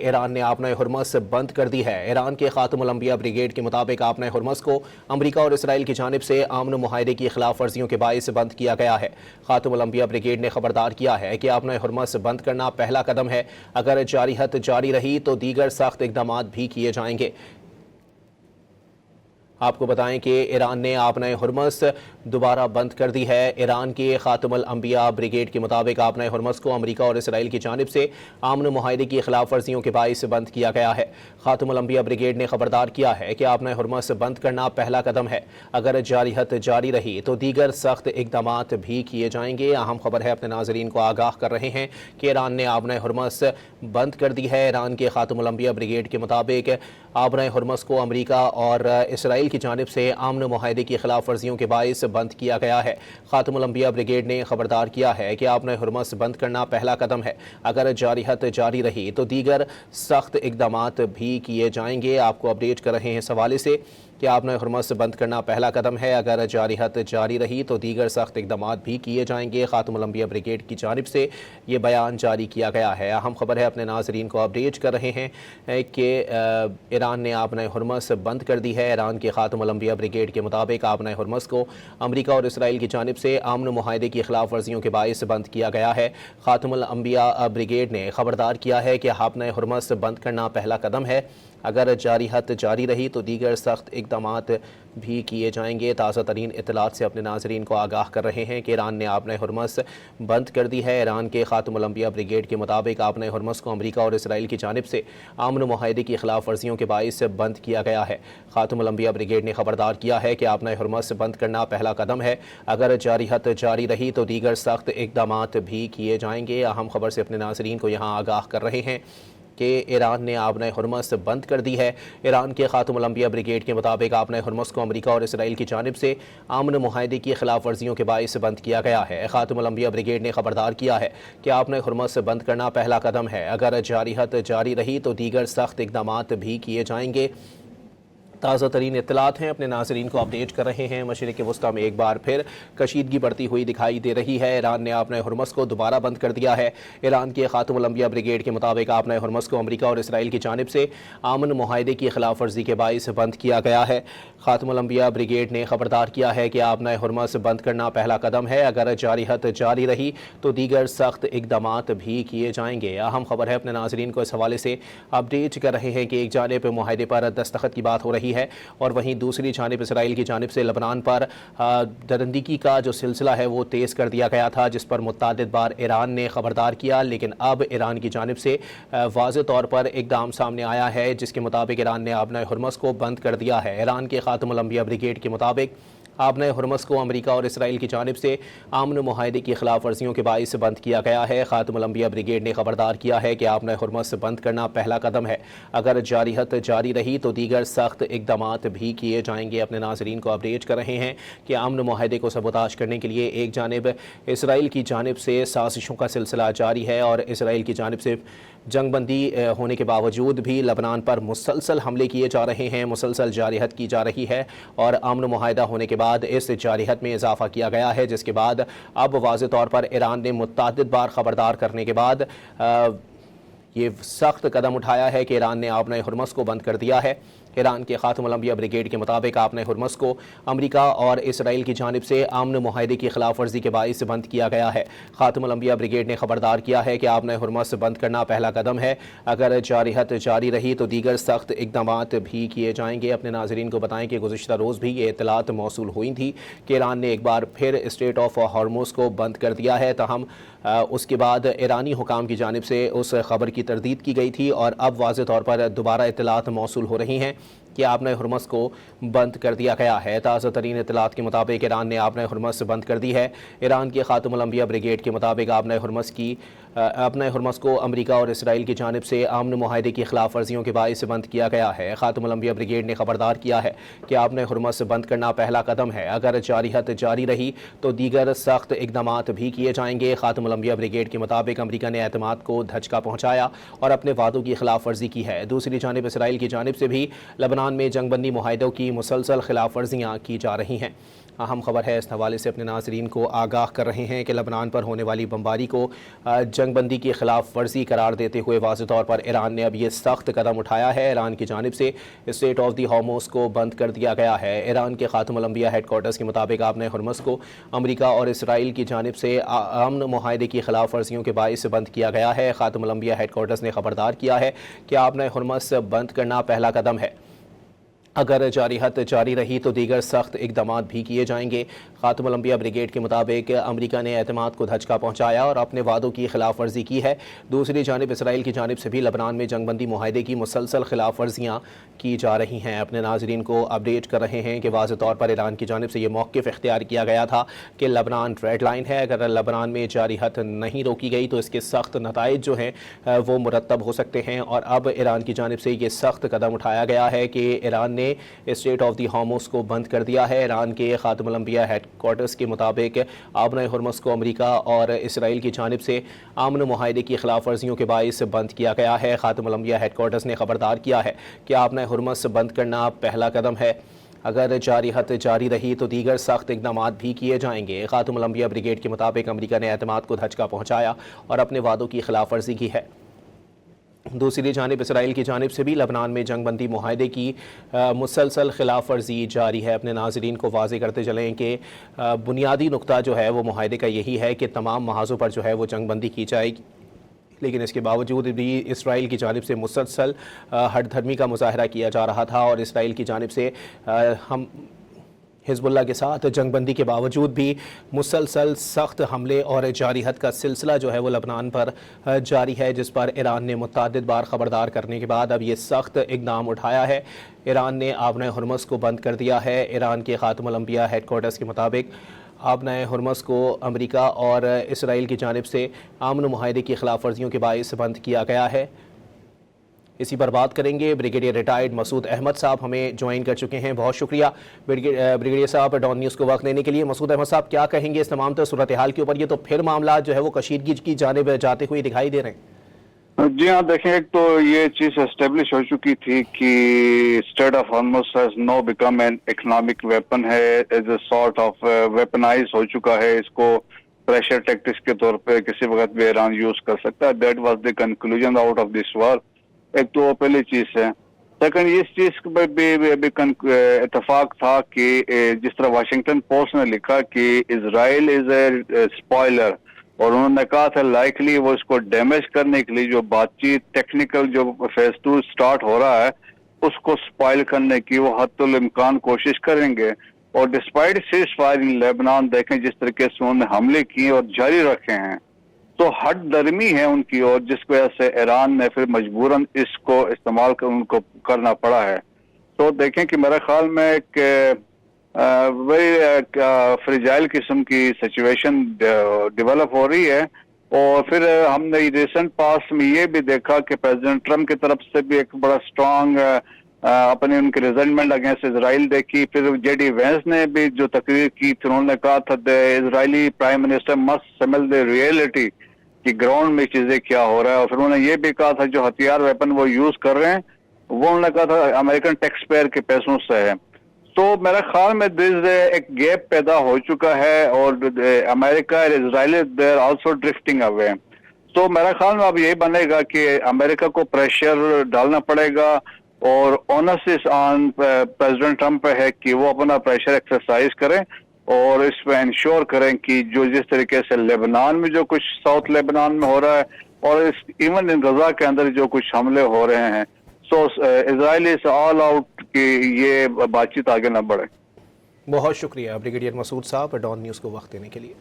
ایران نے آبنۂ ہرمز بند کر دی ہے۔ ایران کے خاتم الانبیاء بریگیڈ کے مطابق آبنۂ ہرمز کو امریکہ اور اسرائیل کی جانب سے امن معاہدے کی خلاف ورزیوں کے باعث بند کیا گیا ہے۔ خاتم الانبیاء بریگیڈ نے خبردار کیا ہے کہ آبنۂ ہرمز بند کرنا پہلا قدم ہے۔ اگر جارحیت جاری رہی تو دیگر سخت اقدامات بھی کیے جائیں گے۔ آپ کو بتائیں کہ ایران نے آبنۂ ہرمز دوبارہ بند کر دی ہے۔ ایران کے خاتم الانبیاء بریگیڈ کے مطابق آبنۂ ہرمز کو امریکہ اور اسرائیل کی جانب سے امن معاہدے کی خلاف ورزیوں کے باعث بند کیا گیا ہے۔ خاتم الانبیاء بریگیڈ نے خبردار کیا ہے کہ آبنۂ ہرمز بند کرنا پہلا قدم ہے۔ اگر جارحیت جاری رہی تو دیگر سخت اقدامات بھی کیے جائیں گے۔ اہم خبر ہے، اپنے ناظرین کو آگاہ کر رہے ہیں کہ ایران نے آبنۂ ہرمز بند کر دی ہے۔ ایران کے خاتم الانبیاء بریگیڈ کے مطابق آبنۂ ہرمز کو امریکہ اور اسرائیل کی جانب سے امن معاہدے کی خلاف ورزیوں کے باعث بند کیا گیا ہے۔ خاتم الانبیاء بریگیڈ نے خبردار کیا ہے کہ آبنۂ ہرمز بند کرنا پہلا قدم ہے۔ اگر جارحیت جاری رہی تو دیگر سخت اقدامات بھی کیے جائیں گے۔ آپ کو اپڈیٹ کر رہے ہیں اس حوالے سے کہ آبنۂ ہرمز بند کرنا پہلا قدم ہے۔ اگر جارحیت جاری رہی تو دیگر سخت اقدامات بھی کیے جائیں گے۔ خاتم الانبیاء بریگیڈ کی جانب سے یہ بیان جاری کیا گیا ہے۔ اہم خبر ہے، اپنے ناظرین کو اپڈیٹ کر رہے ہیں کہ ایران نے آبنۂ ہرمز بند کر دی ہے۔ ایران کے خاتم الانبیاء بریگیڈ کے مطابق آبنۂ ہرمز کو امریکہ اور اسرائیل کی جانب سے امن معاہدے کی خلاف ورزیوں کے باعث بند کیا گیا ہے۔ خاتم الانبیاء بریگیڈ نے خبردار کیا ہے کہ آبنۂ ہرمز بند کرنا پہلا قدم ہے۔ اگر جارحیت جاری رہی تو دیگر سخت اقدامات بھی کیے جائیں گے۔ تازہ ترین اطلاعات سے اپنے ناظرین کو آگاہ کر رہے ہیں کہ ایران نے آبنۂ ہرمز بند کر دی ہے۔ ایران کے خاتم الانبیاء بریگیڈ کے مطابق آبنۂ ہرمز کو امریکہ اور اسرائیل کی جانب سے امن معاہدے کی خلاف ورزیوں کے باعث بند کیا گیا ہے۔ خاتم الانبیاء بریگیڈ نے خبردار کیا ہے کہ آبنۂ ہرمز بند کرنا پہلا قدم ہے۔ اگر جارحیت جاری رہی تو دیگر سخت اقدامات بھی کیے جائیں گے۔ اہم خبر سے اپنے ناظرین کو یہاں آگاہ کر رہے ہیں کہ ایران نے آبنۂ ہرمز بند کر دی ہے۔ ایران کے خاتم الانبیاء بریگیڈ کے مطابق آبنۂ ہرمز کو امریکہ اور اسرائیل کی جانب سے امن معاہدے کی خلاف ورزیوں کے باعث بند کیا گیا ہے۔ خاتم الانبیاء بریگیڈ نے خبردار کیا ہے کہ آبنۂ ہرمز بند کرنا پہلا قدم ہے۔ اگر جارحیت جاری رہی تو دیگر سخت اقدامات بھی کیے جائیں گے۔ تازہ ترین اطلاعات ہیں، اپنے ناظرین کو اپڈیٹ کر رہے ہیں۔ مشرق وسطیٰ میں ایک بار پھر کشیدگی بڑھتی ہوئی دکھائی دے رہی ہے۔ ایران نے آبنۂ ہرمز کو دوبارہ بند کر دیا ہے۔ ایران کے خاتم الانبیاء بریگیڈ کے مطابق آبنۂ ہرمز کو امریکہ اور اسرائیل کی جانب سے امن معاہدے کی خلاف ورزی کے باعث بند کیا گیا ہے۔ خاتم الانبیاء بریگیڈ نے خبردار کیا ہے کہ آبنۂ ہرمز بند کرنا پہلا قدم ہے۔ اگر جارحیت جاری رہی تو دیگر سخت اقدامات بھی کیے جائیں گے۔ اہم خبر ہے، اپنے ناظرین کو اس حوالے سے اپڈیٹ کر رہے ہیں کہ ایک جانب معاہدے پر دستخط کی بات ہو رہی ہے اور وہیں دوسری جانب اسرائیل کی جانب سے لبنان پر درندگی کا جو سلسلہ ہے وہ تیز کر دیا گیا تھا، جس پر متعدد بار ایران نے خبردار کیا، لیکن اب ایران کی جانب سے واضح طور پر اقدام سامنے آیا ہے، جس کے مطابق ایران نے آبنۂ ہرمز کو بند کر دیا ہے۔ ایران کے خاتم الانبیاء بریگیڈ کے مطابق آبنۂ ہرمز کو امریکہ اور اسرائیل کی جانب سے امن معاہدے کی خلاف ورزیوں کے باعث بند کیا گیا ہے۔ خاتم الانبیاء بریگیڈ نے خبردار کیا ہے کہ آبنۂ ہرمز بند کرنا پہلا قدم ہے۔ اگر جارحیت جاری رہی تو دیگر سخت اقدامات بھی کیے جائیں گے۔ اپنے ناظرین کو اپڈیٹ کر رہے ہیں کہ امن معاہدے کو سبوتاژ کرنے کے لیے ایک جانب اسرائیل کی جانب سے سازشوں کا سلسلہ جاری ہے اور اسرائیل کی جانب سے جنگ بندی ہونے کے باوجود بھی لبنان پر مسلسل حملے کیے جا رہے ہیں، مسلسل جارحیت کی جا رہی ہے اور امن معاہدہ ہونے کے بعد اس جارحیت میں اضافہ کیا گیا ہے، جس کے بعد اب واضح طور پر ایران نے متعدد بار خبردار کرنے کے بعد یہ سخت قدم اٹھایا ہے کہ ایران نے آبنۂ ہرمز کو بند کر دیا ہے۔ ایران کے خاتم الانبیاء بریگیڈ کے مطابق آبنۂ ہرمز کو امریکہ اور اسرائیل کی جانب سے امن معاہدے کی خلاف ورزی کے باعث بند کیا گیا ہے۔ خاتم الانبیاء بریگیڈ نے خبردار کیا ہے کہ آبنۂ ہرمز بند کرنا پہلا قدم ہے۔ اگر جارحیت جاری رہی تو دیگر سخت اقدامات بھی کیے جائیں گے۔ اپنے ناظرین کو بتائیں کہ گزشتہ روز بھی یہ اطلاعات موصول ہوئی تھی کہ ایران نے ایک بار پھر اسٹریٹ آف ہارموز کو بند کر دیا ہے، تاہم اس کے بعد ایرانی حکام کی جانب سے اس خبر کی تردید کی گئی تھی اور اب واضح طور پر دوبارہ اطلاعات موصول ہو رہی ہیں کہ آبنۂ ہرمز کو بند کر دیا گیا ہے۔ تازہ ترین اطلاعات کے مطابق ایران نے آبنۂ ہرمز بند کر دی ہے۔ ایران کے خاتم الانبیاء بریگیڈ کے مطابق آبنۂ ہرمز کو امریکہ اور اسرائیل کی جانب سے امن معاہدے کی خلاف ورزیوں کے باعث بند کیا گیا ہے۔ خاتم الانبیاء بریگیڈ نے خبردار کیا ہے کہ آبنۂ ہرمز بند کرنا پہلا قدم ہے۔ اگر جارحیت جاری رہی تو دیگر سخت اقدامات بھی کیے جائیں گے۔ خاتم الانبیاء بریگیڈ کے مطابق امریکہ نے اعتماد کو دھچکا پہنچایا اور اپنے وعدوں کی خلاف ورزی کی ہے۔ دوسری جانب اسرائیل کی جانب سے بھی لبنان لبنان میں جنگ بندی معاہدوں کی مسلسل خلاف ورزیاں کی جا رہی ہیں۔ اہم خبر ہے، اس حوالے سے اپنے ناظرین کو آگاہ کر رہے ہیں کہ لبنان پر ہونے والی بمباری کو جنگ بندی کی خلاف ورزی قرار دیتے ہوئے واضح طور پر ایران نے اب یہ سخت قدم اٹھایا ہے۔ ایران کی جانب سے اسٹریٹ آف دی ہارموز کو بند کر دیا گیا ہے۔ ایران کے خاتم الانبیاء ہیڈ کوارٹرز کے مطابق آبنہ ہرمز کو امریکہ اور اسرائیل کی جانب سے امن معاہدے کی خلاف ورزیوں کے باعث بند کیا گیا ہے۔ خاتم الانبیاء ہیڈ کوارٹرز نے خبردار کیا ہے کہ آبنہ ہرمز بند کرنا پہلا قدم ہے۔ اگر جارحیت جاری رہی تو دیگر سخت اقدامات بھی کیے جائیں گے۔ خاتم الانبیاء بریگیڈ کے مطابق امریکہ نے اعتماد کو دھچکا پہنچایا اور اپنے وعدوں کی خلاف ورزی کی ہے۔ دوسری جانب اسرائیل کی جانب سے بھی لبنان میں جنگ بندی معاہدے کی مسلسل خلاف ورزیاں کی جا رہی ہیں۔ اپنے ناظرین کو اپڈیٹ کر رہے ہیں کہ واضح طور پر ایران کی جانب سے یہ موقف اختیار کیا گیا تھا کہ لبنان ریڈ لائن ہے، اگر لبنان میں جارحیت نہیں روکی گئی تو اس کے سخت نتائج جو ہیں وہ مرتب ہو سکتے ہیں، اور اب ایران کی جانب سے یہ سخت قدم اٹھایا گیا ہے کہ ایران نے اسٹریٹ آف دی ہارموز کو بند کر دیا ہے۔ ایران کے خاتم الانبیاء ہیڈ کوارٹرز کے مطابق آبنہ ہرمز کو امریکہ اور اسرائیل کی جانب سے امن معاہدے کی خلاف ورزیوں کے باعث بند کیا گیا ہے۔ خاتم الانبیاء ہیڈ کوارٹرز نے خبردار کیا ہے کہ آبنہ ہرمز بند کرنا پہلا قدم ہے، اگر جارحیت جاری رہی تو دیگر سخت اقدامات بھی کیے جائیں گے۔ خاتم الانبیاء بریگیڈ کے مطابق امریکہ نے اعتماد کو دھچکا پہنچایا اور اپنے وعدوں کی خلاف ورزی کی ہے۔ دوسری جانب اسرائیل کی جانب سے بھی لبنان میں جنگ بندی معاہدے کی مسلسل خلاف ورزی جاری ہے۔ اپنے ناظرین کو واضح کرتے چلیں کہ بنیادی نقطہ جو ہے وہ معاہدے کا یہی ہے کہ تمام محاذوں پر جو ہے وہ جنگ بندی کی جائے گی، لیکن اس کے باوجود بھی اسرائیل کی جانب سے مسلسل ہٹ دھرمی کا مظاہرہ کیا جا رہا تھا، اور اسرائیل کی جانب سے ہم حزب اللہ کے ساتھ جنگ بندی کے باوجود بھی مسلسل سخت حملے اور جارحیت کا سلسلہ جو ہے وہ لبنان پر جاری ہے، جس پر ایران نے متعدد بار خبردار کرنے کے بعد اب یہ سخت اقدام اٹھایا ہے۔ ایران نے آبنہ ہرمز کو بند کر دیا ہے۔ ایران کے خاتم الانبیاء ہیڈ کوارٹرز کے مطابق آبنہ ہرمز کو امریکہ اور اسرائیل کی جانب سے امن معاہدے کی خلاف ورزیوں کے باعث بند کیا گیا ہے۔ اسی پر بات کریں گے، بریگیڈیئر ریٹائرڈ مسعود احمد صاحب ہمیں جوائن کر چکے ہیں۔ بہت شکریہ بریگیڈیئر صاحب ڈان نیوز کو وقت دینے کے لیے۔ مسعود احمد صاحب کیا کہیں گے اس تمام تر صورتحال کے اوپر؟ یہ تو پھر معاملات جو ہے وہ کشیدگی کی جانب جاتے ہوئے دکھائی دے رہے ہیں۔ جی ہاں، دیکھیں، ایک تو یہ چیز اسٹیبلش ہو چکی تھی کہ strait of Hormuz has now become an economic weapon ہے، as a sort of weaponize ہو چکا ہے، اس کو پریشر ٹیکٹکس کے طور پہ کسی وقت بھی ایران یوز کر سکتا ہے۔ That was the conclusion out of this war. ایک تو پہلی چیز ہے۔ سیکنڈ، اس چیز پہ بھی اتفاق تھا کہ جس طرح واشنگٹن پوسٹ نے لکھا کہ اسرائیل از اے اسپوائلر، اور انہوں نے کہا تھا لائکلی وہ اس کو ڈیمیج کرنے کے لیے جو بات چیت ٹیکنیکل جو فیز 2 سٹارٹ ہو رہا ہے اس کو سپائل کرنے کی وہ حتی الامکان کوشش کریں گے۔ اور ڈسپائٹ سیز فائر ان لیبنان، دیکھیں جس طریقے سے انہوں نے حملے کیے اور جاری رکھے ہیں، تو ہٹ درمی ہے ان کی، اور جس وجہ سے ایران نے پھر مجبوراً اس کو استعمال ان کو کرنا پڑا ہے۔ تو دیکھیں کہ میرے خیال میں ایک ویری فریجائل قسم کی سچویشن ڈیولپ ہو رہی ہے۔ اور پھر ہم نے ریسنٹ پاسٹ میں یہ بھی دیکھا کہ پریزیڈنٹ ٹرمپ کی طرف سے بھی ایک بڑا اسٹرانگ اپنی ان کی ریزنٹمنٹ اگینسٹ اسرائیل دیکھی۔ پھر جے ڈی وینس نے بھی جو تقریر کی تھی، انہوں نے کہا تھا Israeli prime minister must smell the reality کہ گراؤنڈ میں چیزیں کیا ہو رہا ہے۔ اور پھر انہوں نے یہ بھی کہا تھا جو ہتھیار ویپن وہ یوز کر رہے ہیں وہ انہوں نے کہا تھا امریکن ٹیکس پیئر کے پیسوں سے ہے۔ تو میرے خیال میں ایک گیپ پیدا ہو چکا ہے، اور امریکہ اور اسرائیل دے آر آلسو ڈرفٹنگ اوے۔ تو میرے خیال میں اب یہی بنے گا کہ امریکہ کو پریشر ڈالنا پڑے گا، اور اونسس آن پریزیڈنٹ ٹرمپ پہ ہے کہ وہ اپنا پریشر ایکسرسائز کریں اور اس پہ انشور کریں کہ جو جس طریقے سے لیبنان میں جو کچھ ساؤتھ لیبنان میں ہو رہا ہے، اور ایون ان غزہ کے اندر جو کچھ حملے ہو رہے ہیں، سو اسرائیل از آل آؤٹ کہ یہ بات چیت آگے نہ بڑھے۔ بہت شکریہ بریگیڈیئر مسعود صاحب ڈان نیوز کو وقت دینے کے لیے۔